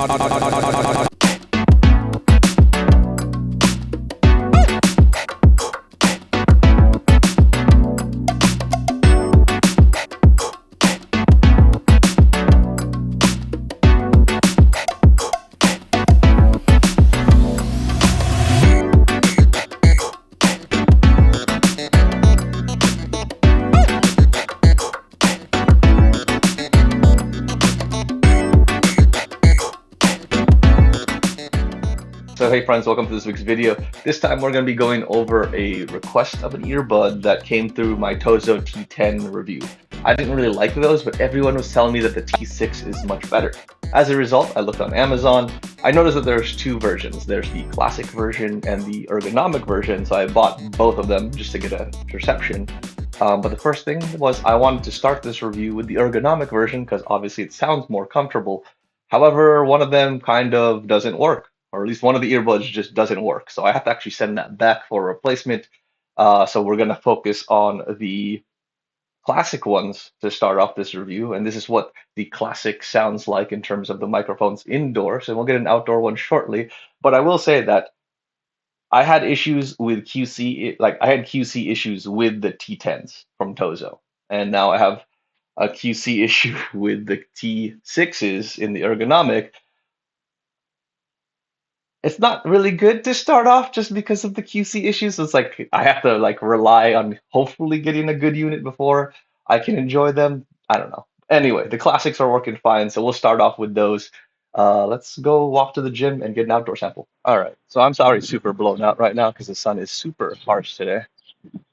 So hey friends, welcome to this week's video. This time we're going to be going over a request of an earbud that came through my Tozo T10 review. I didn't really like those, but everyone was telling me that the T6 is much better. As a result, I looked on Amazon. I noticed that there's two versions. There's the classic version and the ergonomic version, so I bought both of them just to get a perception. But the first thing was I wanted to start this review with the ergonomic version because obviously it sounds more comfortable. However, one of them kind of doesn't work, or at least one of the earbuds just doesn't work. So I have to actually send that back for a replacement. So we're going to focus on the classic ones to start off this review. And this is what the classic sounds like in terms of the microphones indoors. And we'll get an outdoor one shortly. But I will say that I had issues with QC, like I had QC issues with the T10s from Tozo. And now I have a QC issue with the T6s in the ergonomic. It's not really good to start off just because of the QC issues. So it's like I have to like rely on hopefully getting a good unit before I can enjoy them. I don't know. Anyway, the classics are working fine, so we'll start off with those. Let's go walk to the gym and get an outdoor sample. All right, so I'm sorry, super blown out right now because the sun is super harsh today.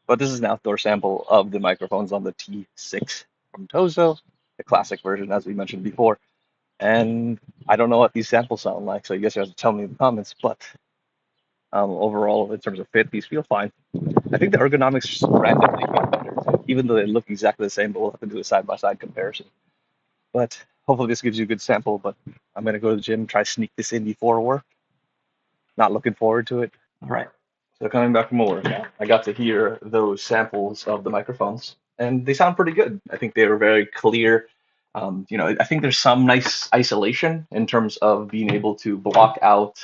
But this is an outdoor sample of the microphones on the T6 from Tozo, the classic version, as we mentioned before. And I don't know what these samples sound like, so you guys have to tell me in the comments. But overall, in terms of fit, these feel fine. I think the ergonomics just randomly feel better, even though they look exactly the same. But we'll have to do a side-by-side comparison. But hopefully, this gives you a good sample. But I'm gonna go to the gym, try to sneak this in before work. Not looking forward to it. All right. So coming back from work now, I got to hear those samples of the microphones, and they sound pretty good. I think they were very clear. I think there's some nice isolation in terms of being able to block out,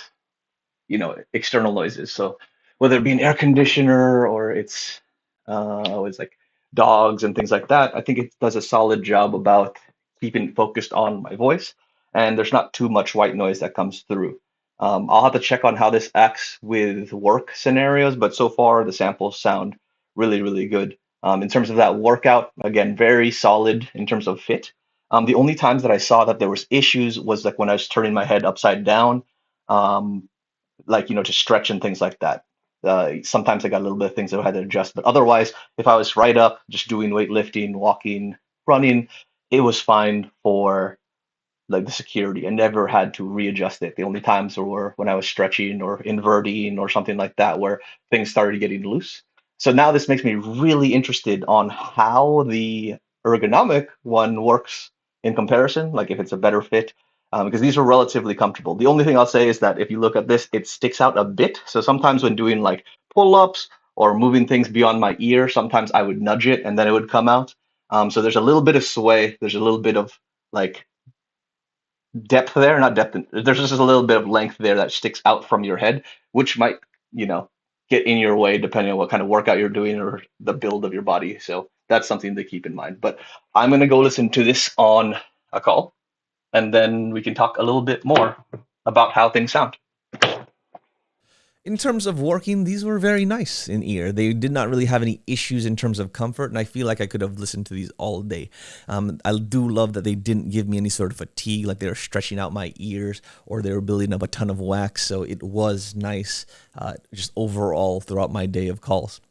external noises. So whether it be an air conditioner or it's like dogs and things like that, I think it does a solid job about keeping focused on my voice, and there's not too much white noise that comes through. I'll have to check on how this acts with work scenarios, but so far the samples sound really, really good. In terms of that workout, again, very solid in terms of fit. The only times that I saw that there was issues was like when I was turning my head upside down, to stretch and things like that. Sometimes I got a little bit of things that I had to adjust, but otherwise, if I was right up, just doing weightlifting, walking, running, it was fine for like the security. I never had to readjust it. The only times were when I was stretching or inverting or something like that, where things started getting loose. So now this makes me really interested on how the ergonomic one works in comparison, like if it's a better fit, because these are relatively comfortable. The only thing I'll say is that if you look at this, it sticks out a bit. So sometimes when doing like pull-ups or moving things beyond my ear, sometimes I would nudge it and then it would come out. So there's a little bit of sway. There's a little bit of like depth there, not depth. There's just a little bit of length there that sticks out from your head, which might, get in your way depending on what kind of workout you're doing or the build of your body. So that's something to keep in mind. But I'm going to go listen to this on a call, and then we can talk a little bit more about how things sound. In terms of working, these were very nice in ear. They did not really have any issues in terms of comfort, and I feel like I could have listened to these all day. I do love that they didn't give me any sort of fatigue, like they were stretching out my ears or they were building up a ton of wax, so it was nice just overall throughout my day of calls.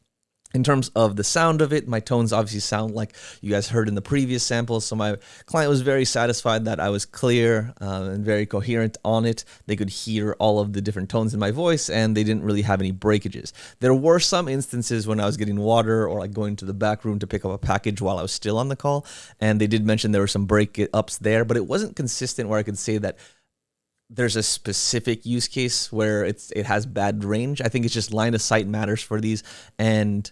In terms of the sound of it, my tones obviously sound like you guys heard in the previous samples, so my client was very satisfied that I was clear and very coherent on it. They could hear all of the different tones in my voice, and they didn't really have any breakages. There were some instances when I was getting water or like going to the back room to pick up a package while I was still on the call, and they did mention there were some break-ups there, but it wasn't consistent where I could say that there's a specific use case where it has bad range. I think it's just line of sight matters for these, and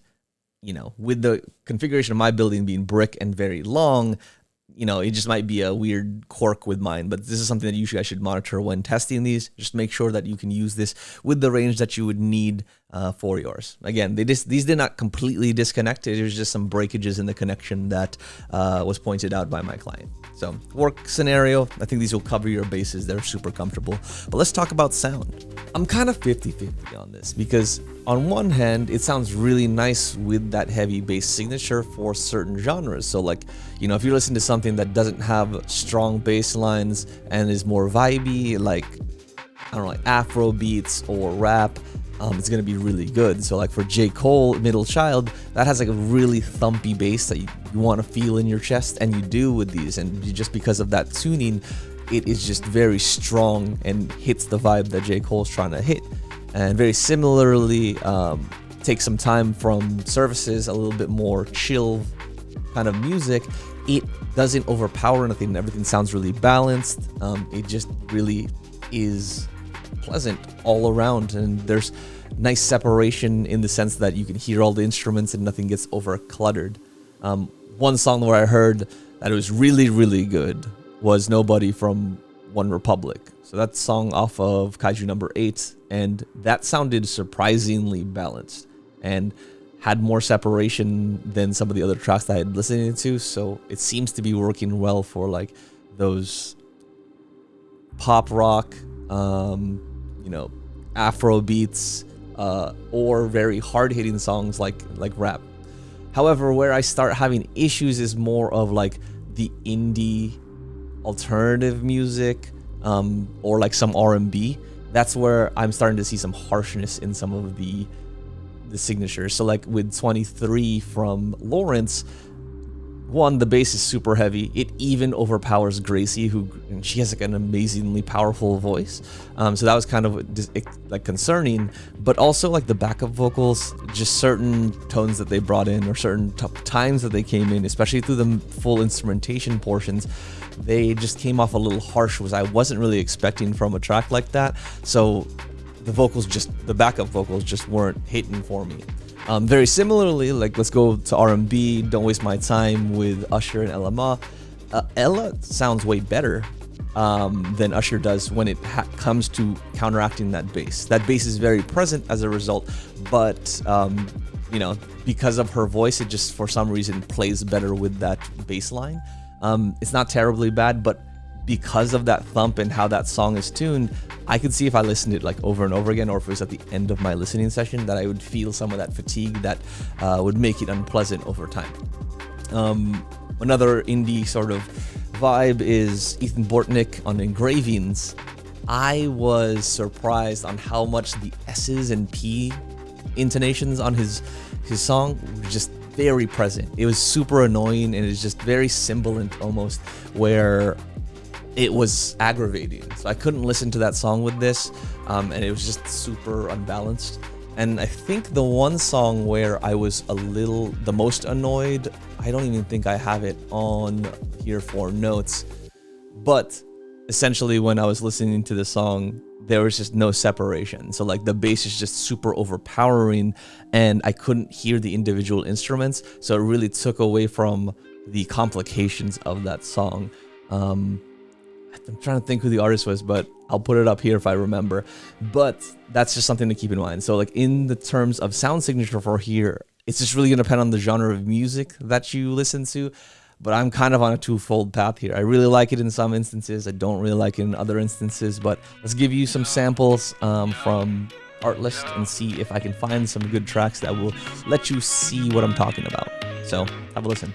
with the configuration of my building being brick and very long, it just might be a weird quirk with mine, but this is something that you guys should monitor when testing these. Just make sure that you can use this with the range that you would need for yours. Again, these did not completely disconnect. There's just some breakages in the connection that was pointed out by my client. So work scenario, I think these will cover your bases. They're super comfortable. But let's talk about sound. I'm kind of 50-50 on this because on one hand, it sounds really nice with that heavy bass signature for certain genres. So like, if you listen to something that doesn't have strong bass lines and is more vibey, like, I don't know, like Afro beats or rap, it's going to be really good. So like for ��𝐿, Middle Child, that has like a really thumpy bass that you want to feel in your chest, and you do with these. And just because of that tuning, it is just very strong and hits the vibe that �𝐿 is trying to hit. And very similarly, take some time from Services, a little bit more chill kind of music. It doesn't overpower anything. Everything sounds really balanced. It just really is pleasant all around, and there's nice separation in the sense that you can hear all the instruments and nothing gets over cluttered. One song where I heard that it was really, really good was Nobody from One Republic. So that song off of Kaiju number 8, and that sounded surprisingly balanced and had more separation than some of the other tracks that I had listened to. So it seems to be working well for like those pop rock, Afro beats, or very hard-hitting songs like rap. However, where I start having issues is more of like the indie alternative music, or like some R&B. That's where I'm starting to see some harshness in some of the signatures. So like with 23 from Lawrence, one, the bass is super heavy. It even overpowers Gracie, and she has like an amazingly powerful voice. So that was kind of like concerning, but also like the backup vocals, just certain tones that they brought in or certain times that they came in, especially through the full instrumentation portions, they just came off a little harsh, which I wasn't really expecting from a track like that. So the backup vocals just weren't hitting for me. Very similarly, like let's go to R&B, Don't Waste My Time with Usher and Ella Ma. Ella sounds way better than Usher does when it comes to counteracting that bass. That bass is very present as a result, but because of her voice, it just for some reason plays better with that bass line. It's not terribly bad, but because of that thump and how that song is tuned, I could see if I listened to it like over and over again, or if it was at the end of my listening session, that I would feel some of that fatigue that would make it unpleasant over time. Another indie sort of vibe is Ethan Bortnick on Engravings. I was surprised on how much the S's and P intonations on his song were just very present. It was super annoying, and it's just very sibilant almost, where it was aggravating. So I couldn't listen to that song with this, and it was just super unbalanced. And I think the one song where I was the most annoyed, I don't even think I have it on here for notes, but essentially when I was listening to the song, there was just no separation. So like the bass is just super overpowering, and I couldn't hear the individual instruments. So it really took away from the complications of that song. I'm trying to think who the artist was, but I'll put it up here if I remember. But that's just something to keep in mind. So like in the terms of sound signature for here, it's just really going to depend on the genre of music that you listen to. But I'm kind of on a twofold path here. I really like it in some instances. I don't really like it in other instances. But let's give you some samples from Artlist and see if I can find some good tracks that will let you see what I'm talking about. So have a listen.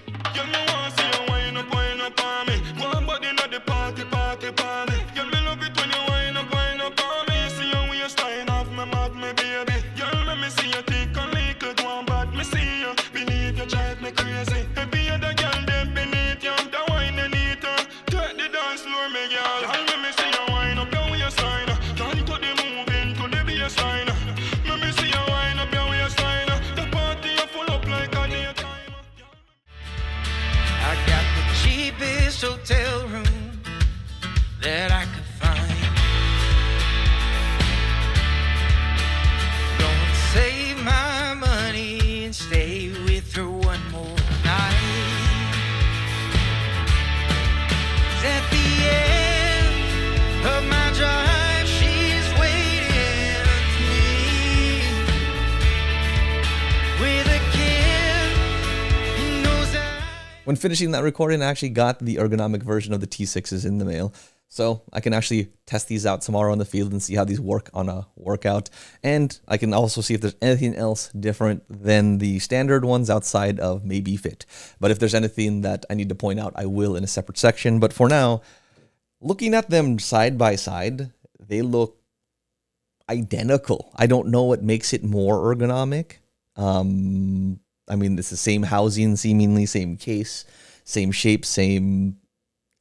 When finishing that recording, I actually got the ergonomic version of the T6s in the mail. So I can actually test these out tomorrow in the field and see how these work on a workout. And I can also see if there's anything else different than the standard ones outside of maybe fit. But if there's anything that I need to point out, I will in a separate section. But for now, looking at them side by side, they look identical. I don't know what makes it more ergonomic. I mean, it's the same housing, seemingly same case, same shape, same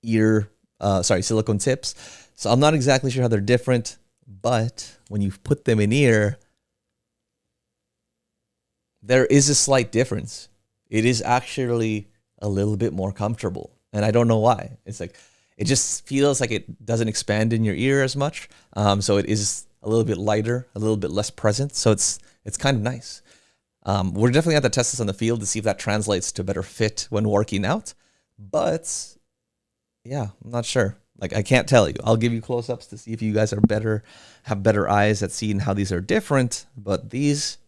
silicone tips. So I'm not exactly sure how they're different, but when you put them in ear, there is a slight difference. It is actually a little bit more comfortable, and I don't know why. It's like, it just feels like it doesn't expand in your ear as much. So it is a little bit lighter, a little bit less present. So it's kind of nice. We're definitely going to have to test this on the field to see if that translates to better fit when working out. But yeah, I'm not sure. Like, I can't tell you. I'll give you close-ups to see if you guys are have better eyes at seeing how these are different. But these,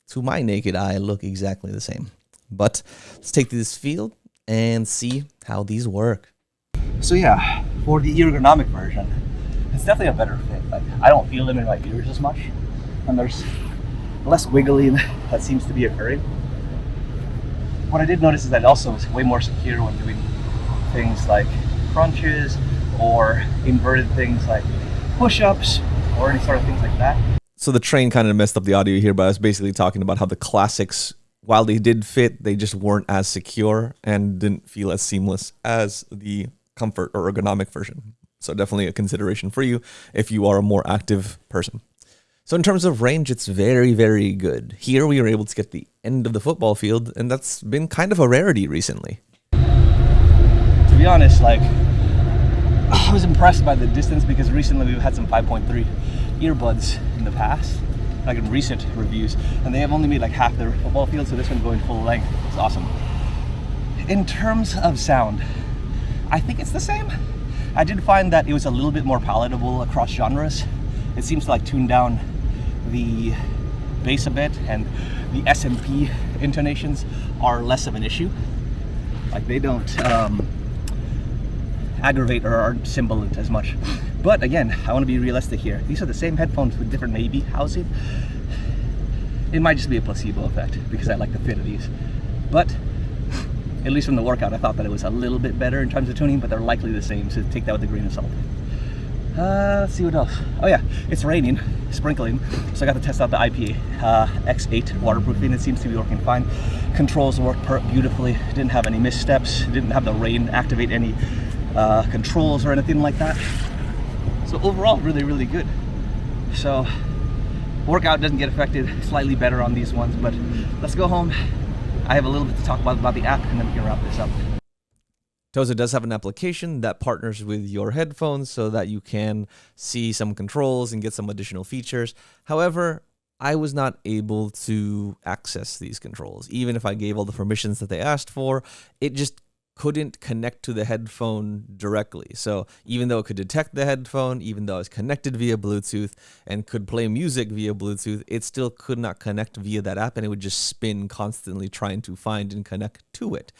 to my naked eye, look exactly the same. But let's take to this field and see how these work. So yeah, for the ergonomic version, it's definitely a better fit. Like, I don't feel them in my ears as much, and there's less wiggling that seems to be occurring. What I did notice is that it also is way more secure when doing things like crunches or inverted things like push-ups or any sort of things like that. So the train kind of messed up the audio here, but I was basically talking about how the classics, while they did fit, they just weren't as secure and didn't feel as seamless as the comfort or ergonomic version. So definitely a consideration for you if you are a more active person. So in terms of range, it's very, very good. Here we were able to get the end of the football field, and that's been kind of a rarity recently. To be honest, like, I was impressed by the distance because recently we've had some 5.3 earbuds in the past, like in recent reviews, and they have only made like half their football field, so this one going full length is awesome. In terms of sound, I think it's the same. I did find that it was a little bit more palatable across genres. It seems to like tune down the bass a bit, and the S&P intonations are less of an issue. Like, they don't aggravate or aren't sibilant as much. But again, I want to be realistic here. These are the same headphones with different maybe housing. It might just be a placebo effect because I like the fit of these. But at least from the workout, I thought that it was a little bit better in terms of tuning, but they're likely the same, so take that with a grain of salt. Let's see what else. Oh yeah, it's raining, sprinkling, so I got to test out the 𝐼𝐴 waterproofing. It seems to be working fine. Controls worked beautifully. Didn't have any missteps. Didn't have the rain activate any controls or anything like that. So overall, really, really good. So workout doesn't get affected. Slightly better on these ones, but let's go home. I have a little bit to talk about the app, and then we can wrap this up. Tozo does have an application that partners with your headphones so that you can see some controls and get some additional features. However, I was not able to access these controls. Even if I gave all the permissions that they asked for, it just couldn't connect to the headphone directly. So even though it could detect the headphone, even though I was connected via Bluetooth and could play music via Bluetooth, it still could not connect via that app, and it would just spin constantly trying to find and connect to it.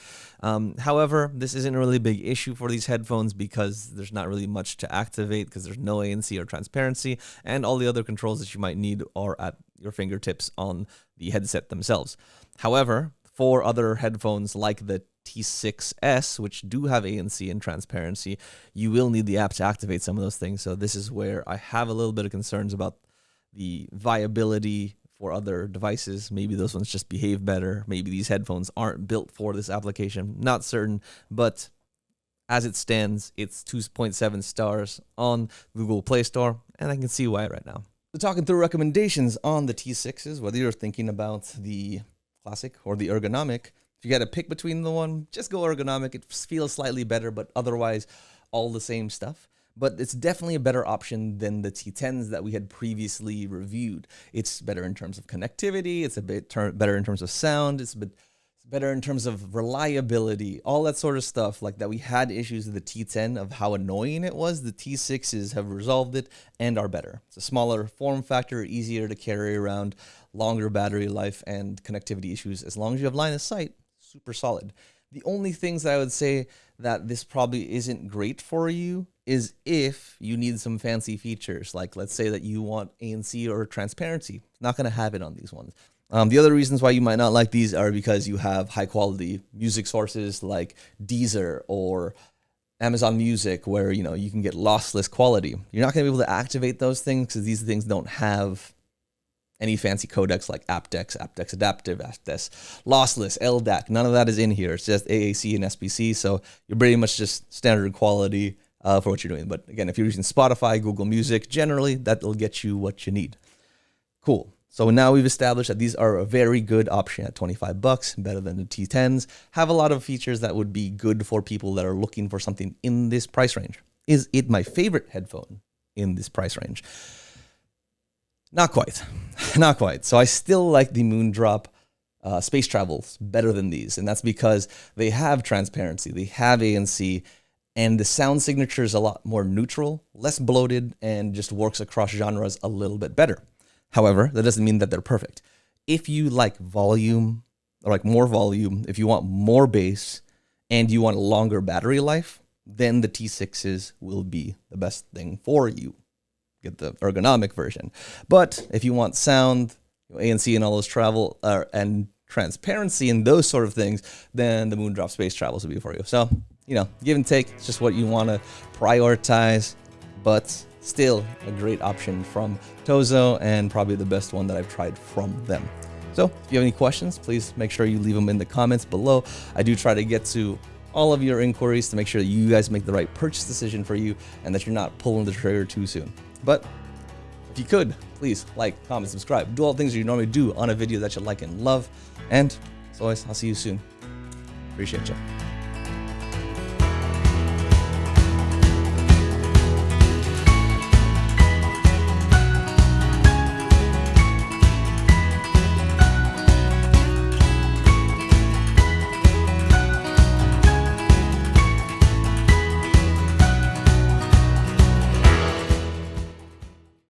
However, this isn't a really big issue for these headphones because there's not really much to activate because there's no ANC or transparency, and all the other controls that you might need are at your fingertips on the headset themselves. However, for other headphones like the T6s, which do have ANC and transparency, you will need the app to activate some of those things. So this is where I have a little bit of concerns about the viability for other devices. Maybe those ones just behave better. Maybe these headphones aren't built for this application. Not certain, but as it stands, it's 2.7 stars on Google Play Store, and I can see why right now. So talking through recommendations on the T6s, whether you're thinking about the classic or the ergonomic, if you got to pick between the one, just go ergonomic. It feels slightly better, but otherwise all the same stuff. But it's definitely a better option than the T10s that we had previously reviewed. It's better in terms of connectivity. It's a bit better in terms of sound. It's a bit better in terms of reliability, all that sort of stuff like that. We had issues with the T10 of how annoying it was. The T6s have resolved it and are better. It's a smaller form factor, easier to carry around, longer battery life, and connectivity issues. As long as you have line of sight, super solid. The only things that I would say that this probably isn't great for you is if you need some fancy features, like let's say that you want ANC or transparency. It's not going to have it on these ones. The other reasons why you might not like these are because you have high quality music sources like Deezer or Amazon Music, where you can get lossless quality. You're not going to be able to activate those things because these things don't have any fancy codecs like aptX, aptX Adaptive, aptX Lossless, LDAC. None of that is in here. It's just AAC and SPC. So you're pretty much just standard quality for what you're doing. But again, if you're using Spotify, Google Music, generally that'll get you what you need. Cool. So now we've established that these are a very good option at $25, better than the T10s, have a lot of features that would be good for people that are looking for something in this price range. Is it my favorite headphone in this price range? Not quite. Not quite. So I still like the Moondrop Space Travels better than these. And that's because they have transparency, they have ANC, and the sound signature is a lot more neutral, less bloated, and just works across genres a little bit better. However, that doesn't mean that they're perfect. If you like volume, or like more volume, if you want more bass, and you want a longer battery life, then the T6s will be the best thing for you. Get the ergonomic version. But if you want sound, ANC and all those travel and transparency and those sort of things, then the Moondrop Space Travels will be for you. So, give and take. It's just what you want to prioritize, but still a great option from Tozo and probably the best one that I've tried from them. So if you have any questions, please make sure you leave them in the comments below. I do try to get to all of your inquiries to make sure that you guys make the right purchase decision for you and that you're not pulling the trigger too soon. But if you could, please like, comment, subscribe. Do all the things you normally do on a video that you like and love. And as always, I'll see you soon. Appreciate you.